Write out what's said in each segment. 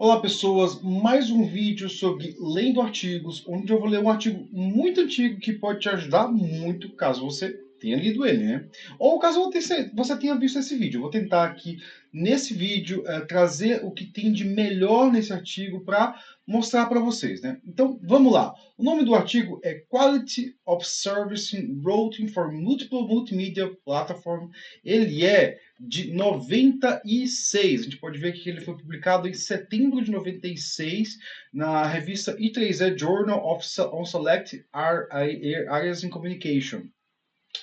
Olá pessoas, mais um vídeo sobre lendo artigos, onde eu vou ler um artigo muito antigo que pode te ajudar muito caso você tenha lido ele, né? Ou caso você tenha visto esse vídeo. Eu vou tentar aqui nesse vídeo trazer o que tem de melhor nesse artigo para mostrar para vocês, né? Então vamos lá. O nome do artigo é Quality of Service Routing for Multiple Multimedia Platform. Ele é de 96. A gente pode ver que ele foi publicado em setembro de 96 na revista E3E Journal of on Select Areas in Communication.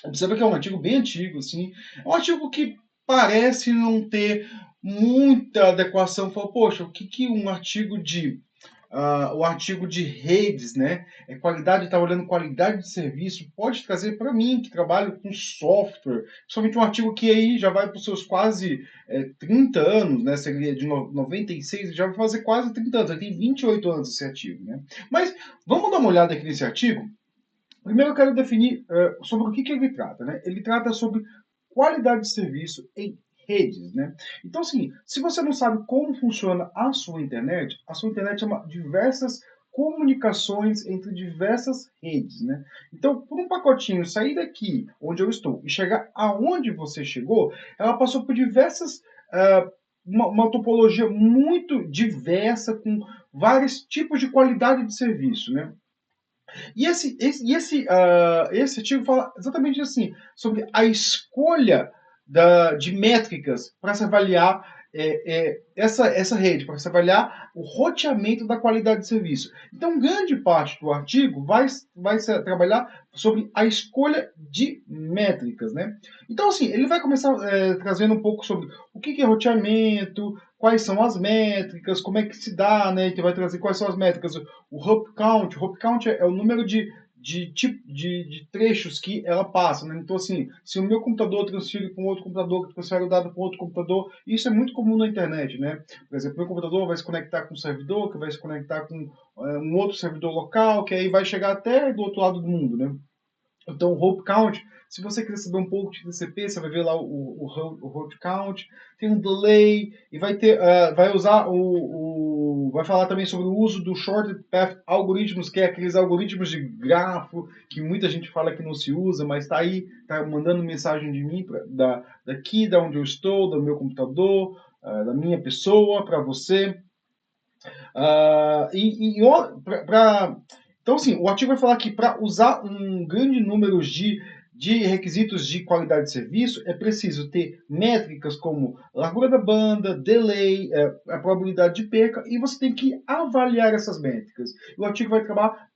Observa que é um artigo bem antigo, assim. É um artigo que parece não ter muita adequação. Fala, poxa, o que um artigo de o artigo de redes, né? Qualidade, está olhando qualidade de serviço, pode trazer para mim, que trabalho com software, principalmente um artigo que aí já vai para os seus quase 30 anos, né? Seria de 96, já vai fazer quase 30 anos, ele tem 28 anos esse artigo, né? Mas vamos dar uma olhada aqui nesse artigo. Primeiro eu quero definir sobre o que ele trata, né? Ele trata sobre qualidade de serviço em redes, né? Então, assim, se você não sabe como funciona a sua internet é diversas comunicações entre diversas redes, né? Então, por um pacotinho sair daqui, onde eu estou, e chegar aonde você chegou, ela passou por diversas uma topologia muito diversa, com vários tipos de qualidade de serviço, né? E esse artigo fala exatamente assim, sobre a escolha de métricas para se avaliar essa rede, para se avaliar o roteamento da qualidade de serviço. Então, grande parte do artigo vai trabalhar sobre a escolha de métricas, né? Então, assim, ele vai começar trazendo um pouco sobre o que é roteamento, quais são as métricas, como é que se dá, né? Então vai trazer quais são as métricas, o hop count é o número de trechos que ela passa, né? Então, assim, se o meu computador transfere para um outro computador, que transfere o dado para outro computador, isso é muito comum na internet, né? Por exemplo, meu computador vai se conectar com um servidor, que vai se conectar com um outro servidor local, que aí vai chegar até do outro lado do mundo, né? Então, o Hope Count, se você quiser saber um pouco de TCP, você vai ver lá o Hope Count, tem um delay, e vai usar vai falar também sobre o uso do Shorted Path algoritmos, que é aqueles algoritmos de grafo, que muita gente fala que não se usa, mas está aí, está mandando mensagem de mim, daqui, da onde eu estou, do meu computador, da minha pessoa, para você. Uh, e, e pra, então, assim, o artigo vai falar que para usar um grande número de requisitos de qualidade de serviço, é preciso ter métricas como largura da banda, delay, a probabilidade de perca, e você tem que avaliar essas métricas. O artigo vai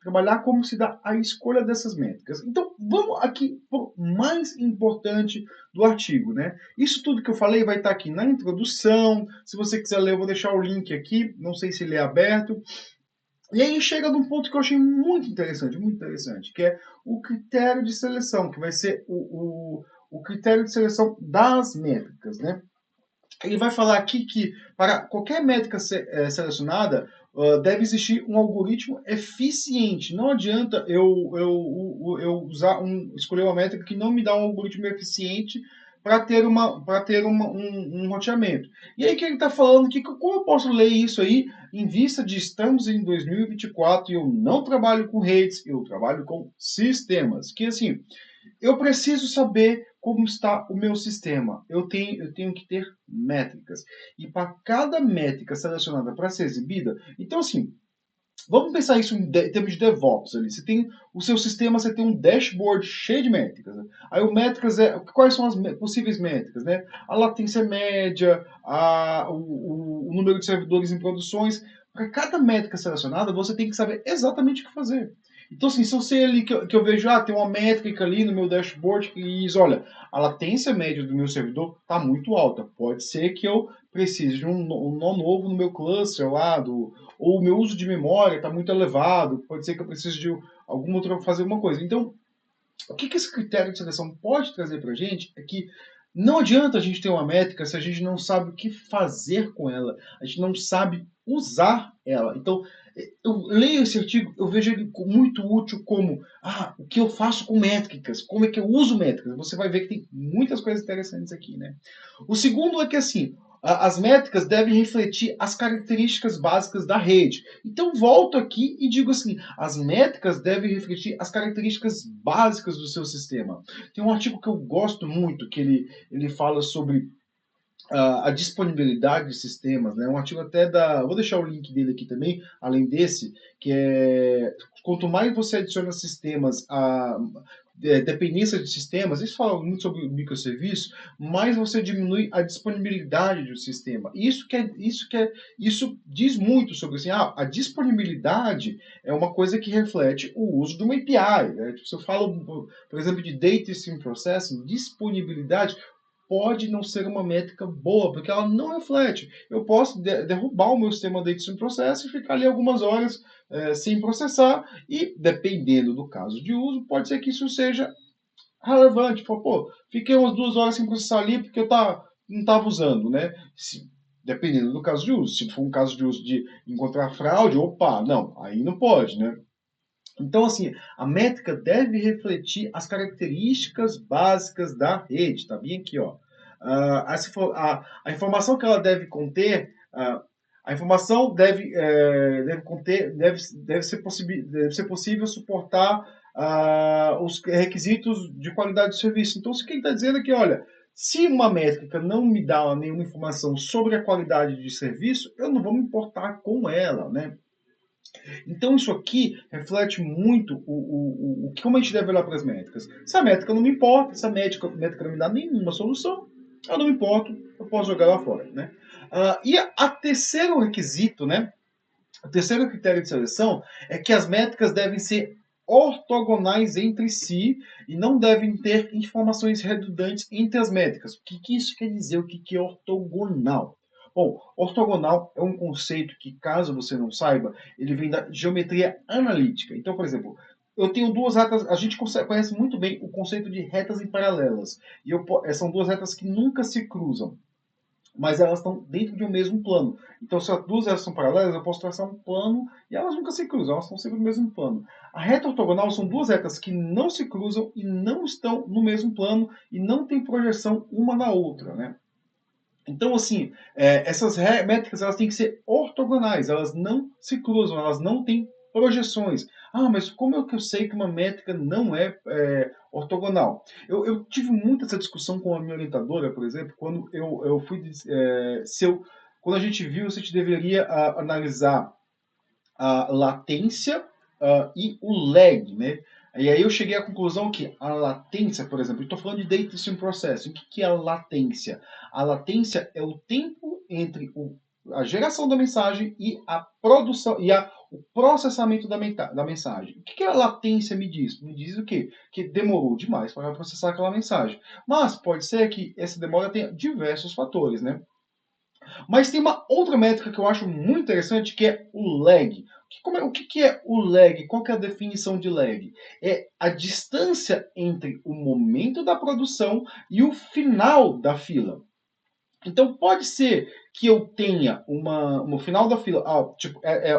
trabalhar como se dá a escolha dessas métricas. Então, vamos aqui para o mais importante do artigo, né? Isso tudo que eu falei vai estar aqui na introdução. Se você quiser ler, eu vou deixar o link aqui. Não sei se ele é aberto. E aí chega num ponto que eu achei muito interessante, que é o critério de seleção, que vai ser o critério de seleção das métricas, né? Ele vai falar aqui que para qualquer métrica selecionada, deve existir um algoritmo eficiente. Não adianta eu escolher uma métrica que não me dá um algoritmo eficiente para ter, um roteamento. E aí que ele está falando que como eu posso ler isso aí em vista de estamos em 2024 e eu não trabalho com redes, eu trabalho com sistemas. Que assim, eu preciso saber como está o meu sistema. Eu tenho que ter métricas. E para cada métrica selecionada para ser exibida, então assim, vamos pensar isso em termos de DevOps ali. Você tem o seu sistema, você tem um dashboard cheio de métricas. Né? Aí o métricas quais são as possíveis métricas, né? A latência média, o número de servidores em produções. Para cada métrica selecionada, você tem que saber exatamente o que fazer. Então, assim, se eu sei ali que eu vejo, tem uma métrica ali no meu dashboard que diz, olha, a latência média do meu servidor está muito alta. Pode ser que eu precise de um nó novo no meu cluster lá, ou o meu uso de memória está muito elevado, pode ser que eu precise de alguma outra fazer alguma coisa. Então, o que esse critério de seleção pode trazer para a gente é que não adianta a gente ter uma métrica se a gente não sabe o que fazer com ela, a gente não sabe usar ela. Então, eu leio esse artigo, eu vejo ele muito útil como o que eu faço com métricas, como é que eu uso métricas. Você vai ver que tem muitas coisas interessantes aqui, né? O segundo é que assim, As métricas devem refletir as características básicas da rede. Então, volto aqui e digo assim: as métricas devem refletir as características básicas do seu sistema. Tem um artigo que eu gosto muito, que ele fala sobre a disponibilidade de sistemas, né? Um artigo até da. Vou deixar o link dele aqui também, além desse, que é. Quanto mais você adiciona sistemas a dependência de sistemas, isso fala muito sobre microserviços, mais você diminui a disponibilidade do sistema. Isso diz muito sobre assim, a disponibilidade é uma coisa que reflete o uso de uma API. Né? Se eu falo, por exemplo, de Data Stream Processing, disponibilidade pode não ser uma métrica boa, porque ela não reflete. Eu posso derrubar o meu sistema Data Stream Processing e ficar ali algumas horas sem processar, e dependendo do caso de uso, pode ser que isso seja relevante. Pô, fiquei umas 2 horas sem processar ali porque eu não estava usando, né? Dependendo do caso de uso. Se for um caso de uso de encontrar fraude, opa, não, aí não pode, né? Então, assim, a métrica deve refletir as características básicas da rede, tá bem aqui, ó. A informação que ela deve conter, a informação deve ser possível suportar os requisitos de qualidade de serviço. Então, o que ele está dizendo é que, olha, se uma métrica não me dá nenhuma informação sobre a qualidade de serviço, eu não vou me importar com ela, né? Então, isso aqui reflete muito como a gente deve olhar para as métricas. Se a métrica não me importa, se a métrica não me dá nenhuma solução, eu não me importo, eu posso jogar lá fora. Né? E a terceiro requisito, né? O terceiro critério de seleção é que as métricas devem ser ortogonais entre si e não devem ter informações redundantes entre as métricas. O que isso quer dizer? O que é ortogonal? Bom, ortogonal é um conceito que, caso você não saiba, ele vem da geometria analítica. Então, por exemplo, eu tenho duas retas, a gente conhece muito bem o conceito de retas em paralelas. São duas retas que nunca se cruzam, mas elas estão dentro de um mesmo plano. Então, se as duas elas são paralelas, eu posso traçar um plano e elas nunca se cruzam, elas estão sempre no mesmo plano. A reta ortogonal são duas retas que não se cruzam e não estão no mesmo plano e não tem projeção uma na outra, né? Então, assim, essas métricas elas têm que ser ortogonais, elas não se cruzam, elas não têm projeções. Ah, mas como é que eu sei que uma métrica não é ortogonal? Eu tive muito essa discussão com a minha orientadora, por exemplo, quando eu fui. Quando a gente viu se a gente deveria analisar a latência e o lag, né? E aí eu cheguei à conclusão que a latência, por exemplo, eu estou falando de Data Stream Processing. O que é a latência? A latência é o tempo entre a geração da mensagem e a produção e o processamento da mensagem. O que a latência me diz? Me diz o quê? Que demorou demais para processar aquela mensagem. Mas pode ser que essa demora tenha diversos fatores, né? Mas tem uma outra métrica que eu acho muito interessante, que é o lag. O que é o lag? Qual que é a definição de lag? É a distância entre o momento da produção e o final da fila. Então pode ser que eu tenha no final da fila,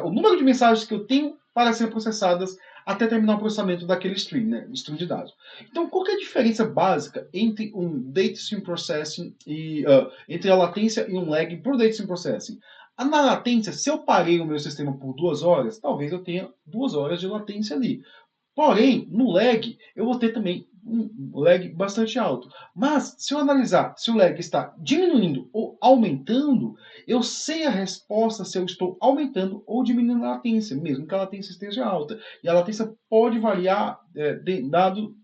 o número de mensagens que eu tenho para ser processadas até terminar o processamento daquele stream, né, stream de dados. Então, qual que é a diferença básica entre um Data Stream Processing entre a latência e um lag para o Data Stream Processing? Na latência, se eu parei o meu sistema por 2 horas, talvez eu tenha 2 horas de latência ali. Porém, no lag, eu vou ter também um lag bastante alto. Mas, se eu analisar se o lag está diminuindo ou aumentando, eu sei a resposta se eu estou aumentando ou diminuindo a latência, mesmo que a latência esteja alta. E a latência pode variar dado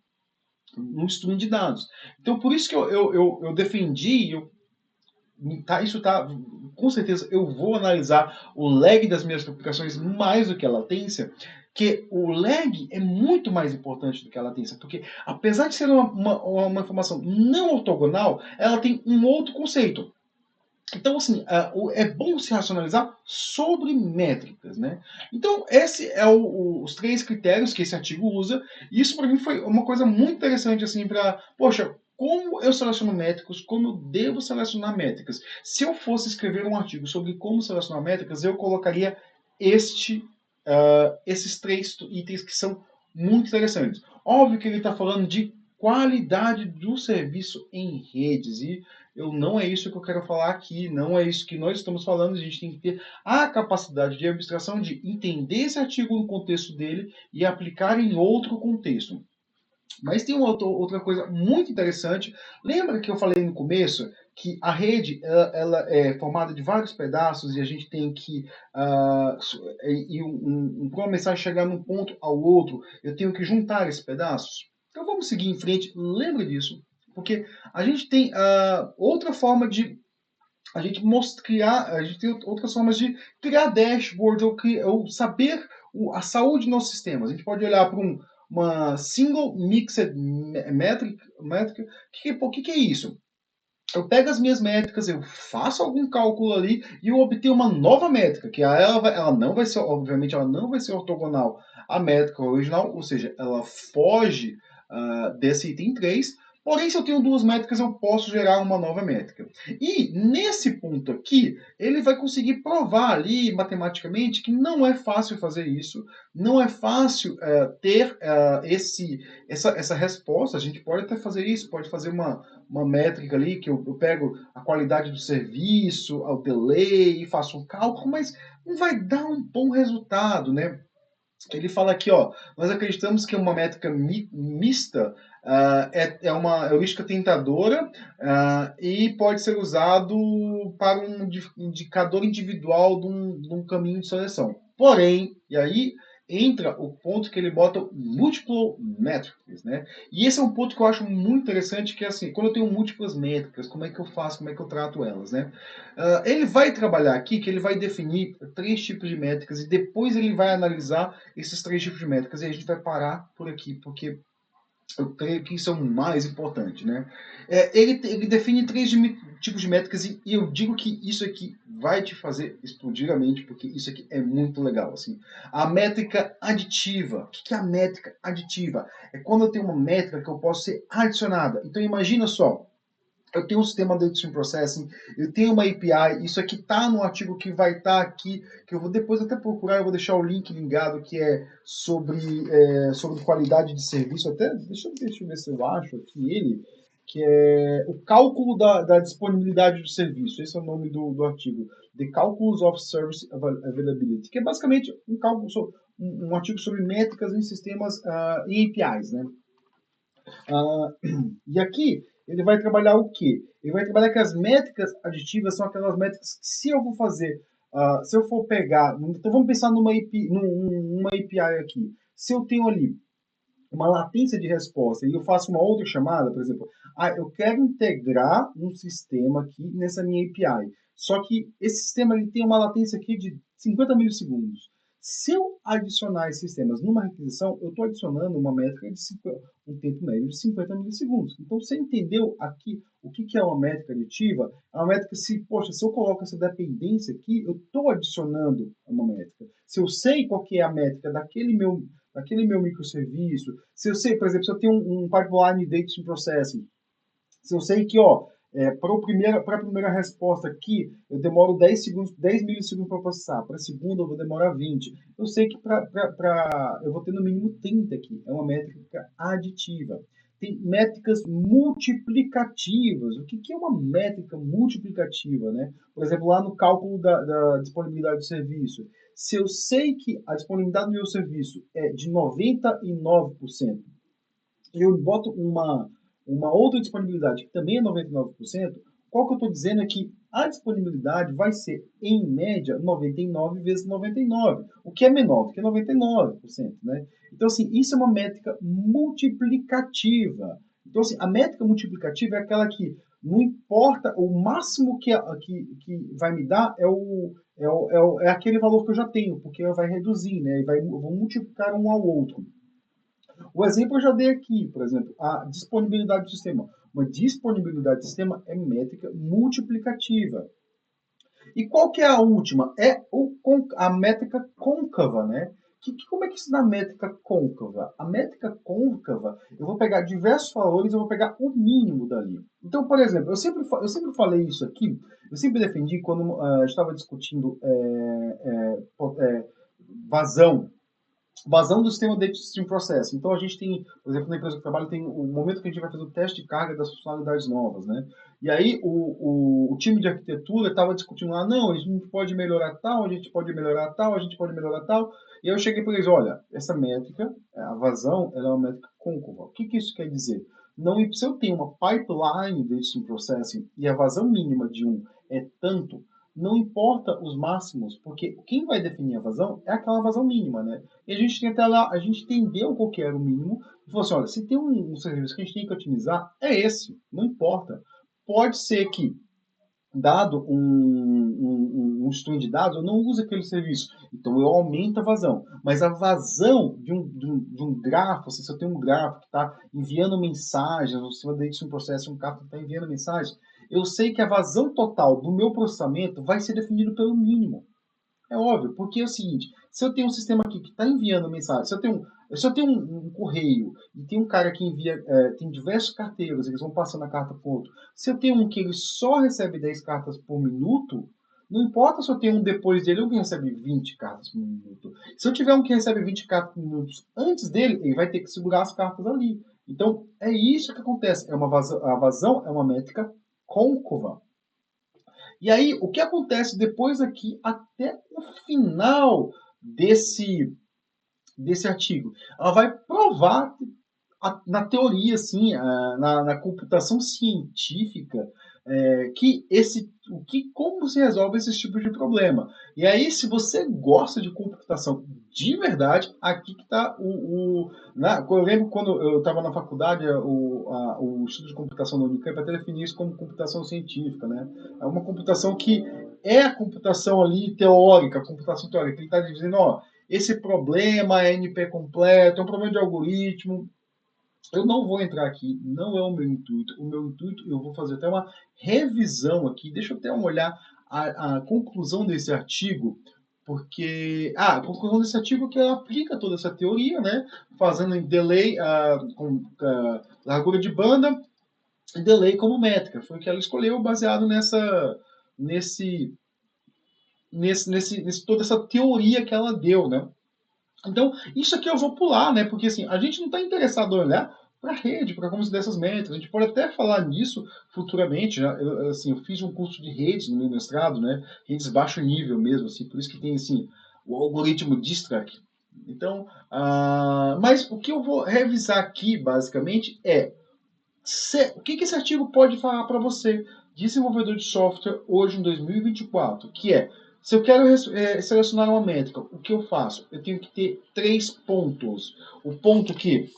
no stream de dados. Então, por isso que eu defendi, com certeza eu vou analisar o lag das minhas aplicações mais do que a latência, que o lag é muito mais importante do que a latência, porque apesar de ser uma informação não ortogonal, ela tem um outro conceito. Então, assim, é bom se racionalizar sobre métricas, né? Então, esse é os 3 critérios que esse artigo usa, e isso para mim foi uma coisa muito interessante, assim, para, poxa, como eu seleciono métricas, como eu devo selecionar métricas. Se eu fosse escrever um artigo sobre como selecionar métricas, eu colocaria esses 3 itens que são muito interessantes. Óbvio que ele está falando de qualidade do serviço em redes. E não é isso que eu quero falar aqui, não é isso que nós estamos falando. A gente tem que ter a capacidade de abstração de entender esse artigo no contexto dele e aplicar em outro contexto. Mas tem uma outra coisa muito interessante. Lembra que eu falei no começo que a rede ela é formada de vários pedaços e a gente tem que para uma mensagem chegar num ponto ao outro, eu tenho que juntar esses pedaços. Então vamos seguir em frente. Lembra disso, porque a gente tem outra forma de a gente criar, a gente tem outras formas de criar dashboard ou saber a saúde dos nossos sistemas. A gente pode olhar para uma single mixed métrica. O que é isso? Eu pego as minhas métricas, eu faço algum cálculo ali e eu obtenho uma nova métrica, que ela não vai ser, obviamente, ela não vai ser ortogonal à métrica original, ou seja, ela foge desse item 3. Porém, se eu tenho duas métricas, eu posso gerar uma nova métrica. E nesse ponto aqui, ele vai conseguir provar ali matematicamente que não é fácil fazer isso, não é fácil ter essa resposta. A gente pode até fazer isso, pode fazer uma métrica ali que eu pego a qualidade do serviço, o delay, faço um cálculo, mas não vai dar um bom resultado, né? Ele fala aqui, ó, nós acreditamos que uma métrica mista é uma heurística tentadora e pode ser usado para um indicador individual de um caminho de seleção. Porém, e aí entra o ponto que ele bota multiple metrics, né? E esse é um ponto que eu acho muito interessante, que é assim, quando eu tenho múltiplas métricas, como é que eu faço, como é que eu trato elas, né? Ele vai trabalhar aqui que ele vai definir 3 tipos de métricas e depois ele vai analisar esses 3 tipos de métricas e a gente vai parar por aqui, porque eu creio que isso é o mais importante, né? Ele define 3 tipos de métricas e eu digo que isso aqui vai te fazer explodir a mente, porque isso aqui é muito legal, assim. A métrica aditiva. O que é a métrica aditiva? É quando eu tenho uma métrica que eu posso ser adicionada. Então imagina só, eu tenho um sistema de Stream Processing, eu tenho uma API, isso aqui está no artigo que vai estar aqui, que eu vou depois até procurar, eu vou deixar o link ligado, que é sobre qualidade de serviço, até, deixa eu ver se eu acho aqui ele, que é o cálculo da disponibilidade do serviço, esse é o nome do artigo, The Calculus of Service Availability, que é basicamente um cálculo, um artigo sobre métricas em sistemas e APIs, né? E aqui ele vai trabalhar o quê? Ele vai trabalhar que as métricas aditivas são aquelas métricas que se eu vou fazer, se eu for pegar, então vamos pensar numa API aqui. Se eu tenho ali uma latência de resposta e eu faço uma outra chamada, por exemplo, eu quero integrar um sistema aqui nessa minha API. Só que esse sistema ele tem uma latência aqui de 50 milissegundos. Se eu adicionar esses sistemas numa requisição, eu estou adicionando uma métrica de um tempo médio de 50 milissegundos. Então, você entendeu aqui o que é uma métrica aditiva? É uma métrica poxa, se eu coloco essa dependência aqui, eu estou adicionando uma métrica. Se eu sei qual que é a métrica daquele meu microserviço, se eu sei, por exemplo, se eu tenho um pipeline de data processing, se eu sei que, para a primeira resposta aqui, eu demoro 10 segundos, 10 milissegundos para processar, para a segunda eu vou demorar 20. Eu sei que eu vou ter no mínimo 30 aqui. É uma métrica aditiva. Tem métricas multiplicativas. O que é uma métrica multiplicativa, né? Por exemplo, lá no cálculo da disponibilidade do serviço. Se eu sei que a disponibilidade do meu serviço é de 99%, eu boto uma outra disponibilidade que também é 99%, qual que eu estou dizendo é que a disponibilidade vai ser, em média, 99 vezes 99, o que é menor do que 99%, né? Então, assim, isso é uma métrica multiplicativa. Então, assim, a métrica multiplicativa é aquela que não importa, o máximo que vai me dar é aquele valor que eu já tenho, porque vai reduzir, né? Eu vou multiplicar um ao outro. O exemplo eu já dei aqui, por exemplo, a disponibilidade do sistema. Uma disponibilidade do sistema é métrica multiplicativa. E qual que é a última? A métrica côncava, né? Como é que se dá a métrica côncava? A métrica côncava, eu vou pegar diversos valores, eu vou pegar o mínimo dali. Então, por exemplo, eu sempre falei isso aqui, eu sempre defendi quando estava discutindo vazão vazão do sistema Data Stream Processing. Então, a gente tem, por exemplo, na empresa que eu trabalho, tem o momento que a gente vai fazer o teste de carga das funcionalidades novas, né? E aí, o time de arquitetura estava discutindo lá, não, a gente pode melhorar tal, a gente pode melhorar tal, a gente pode melhorar tal. E aí eu cheguei para eles, olha, essa métrica, a vazão, ela é uma métrica côncava. O que isso quer dizer? Não, se eu tenho uma pipeline de Data Stream Processing e a vazão mínima de um é tanto, não importa os máximos, porque quem vai definir a vazão é aquela vazão mínima, né? E a gente tenta lá, a gente entendeu qual que era o mínimo e falou assim, olha, se tem um serviço que a gente tem que otimizar, é esse, não importa. Pode ser que, dado um stream de dados, eu não use aquele serviço, então eu aumento a vazão. Mas a vazão de um grafo, se eu tenho um grafo que está enviando mensagens, ou se eu deixo um processo, um grafo que está enviando mensagens, eu sei que a vazão total do meu processamento vai ser definido pelo mínimo. É óbvio, porque é o seguinte, se eu tenho um sistema aqui que está enviando mensagem, se eu tenho um correio e tem um cara que envia, tem diversos carteiros, eles vão passando a carta para o outro. Se eu tenho um que ele só recebe 10 cartas por minuto, não importa se eu tenho um depois dele ou que recebe 20 cartas por minuto. Se eu tiver um que recebe 20 cartas por minuto antes dele, ele vai ter que segurar as cartas ali. Então, é isso que acontece. A vazão é uma métrica côncava. E aí, o que acontece depois aqui, até o final desse artigo? Ela vai provar na teoria, assim, na computação científica, como se resolve esse tipo de problema. E aí, se você gosta de computação de verdade, aqui que está eu lembro quando eu estava na faculdade, o estudo de computação da Unicamp até definia isso como computação científica, né? É uma computação que é a computação ali teórica, a computação teórica. Ele está dizendo, ó, esse problema é NP completo, é um problema de algoritmo. Eu não vou entrar aqui, não é o meu intuito. O meu intuito, eu vou fazer até uma revisão aqui. Deixa eu até olhar a conclusão desse artigo, porque a conclusão desse artigo é que ela aplica toda essa teoria, né? Fazendo em delay com largura de banda e delay como métrica. Foi o que ela escolheu baseado nesse, toda essa teoria que ela deu, né? Então, isso aqui eu vou pular, né? Porque assim, a gente não está interessado em olhar para a rede, para como se dessas métricas. A gente pode até falar nisso futuramente. Eu fiz um curso de redes no meu mestrado, né? Redes baixo nível mesmo, assim, por isso que tem assim, o algoritmo Distrac. Então, mas o que eu vou revisar aqui, basicamente, é o que esse artigo pode falar para você, desenvolvedor de software, hoje em 2024, que é, se eu quero selecionar uma métrica, o que eu faço? Eu tenho que ter 3 pontos. O ponto que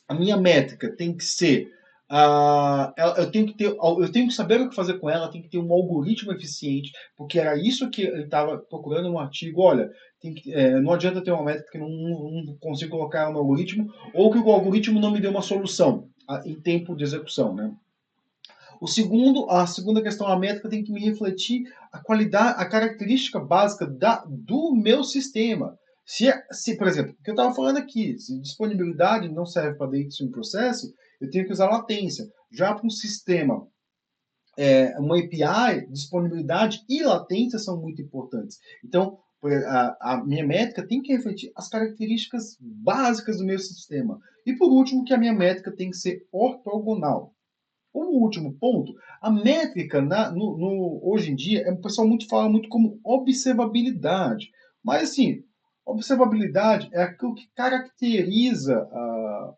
a minha métrica tem que ser, eu tenho que saber o que fazer com ela, tem que ter um algoritmo eficiente, porque era isso que ele estava procurando no artigo. Olha, não adianta ter uma métrica que não consigo colocar no algoritmo, ou que o algoritmo não me dê uma solução em tempo de execução, né? A segunda questão, a métrica tem que me refletir a qualidade, a característica básica do meu sistema. Por exemplo, o que eu estava falando aqui, se disponibilidade não serve para data stream processing, eu tenho que usar latência. Já para um sistema, uma API, disponibilidade e latência são muito importantes. Então, a minha métrica tem que refletir as características básicas do meu sistema. E por último, que a minha métrica tem que ser ortogonal. Como último ponto, a métrica hoje em dia, o pessoal fala muito como observabilidade. Mas assim, observabilidade é aquilo que caracteriza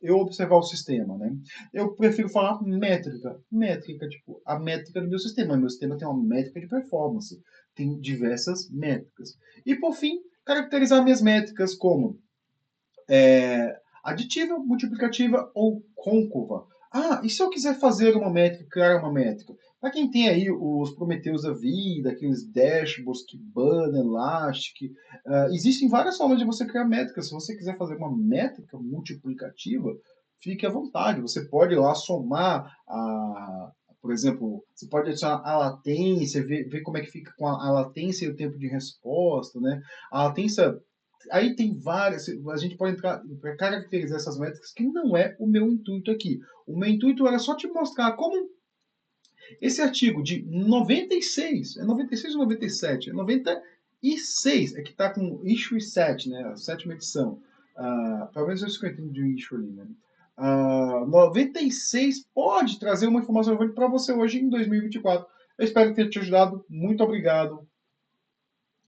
eu observar o sistema, né? Eu prefiro falar métrica. Métrica, tipo, a métrica do meu sistema. Meu sistema tem uma métrica de performance. Tem diversas métricas. E por fim, caracterizar minhas métricas como aditiva, multiplicativa ou côncava. E se eu quiser fazer uma métrica, criar uma métrica? Para quem tem aí os Prometheus da vida, aqueles dashboards, Kibana, Elastic, existem várias formas de você criar métricas. Se você quiser fazer uma métrica multiplicativa, fique à vontade. Você pode ir lá somar por exemplo, você pode adicionar a latência, ver como é que fica com a latência e o tempo de resposta, né? A latência aí tem várias, a gente pode entrar para caracterizar essas métricas, que não é o meu intuito aqui. O meu intuito era só te mostrar como esse artigo de 96, é 96 ou 97? É 96, é que está com issue 7, né, a sétima edição. Pelo menos isso que eu entendo de nicho ali, né? 96 pode trazer uma informação relevante para você hoje em 2024. Eu espero ter te ajudado. Muito obrigado.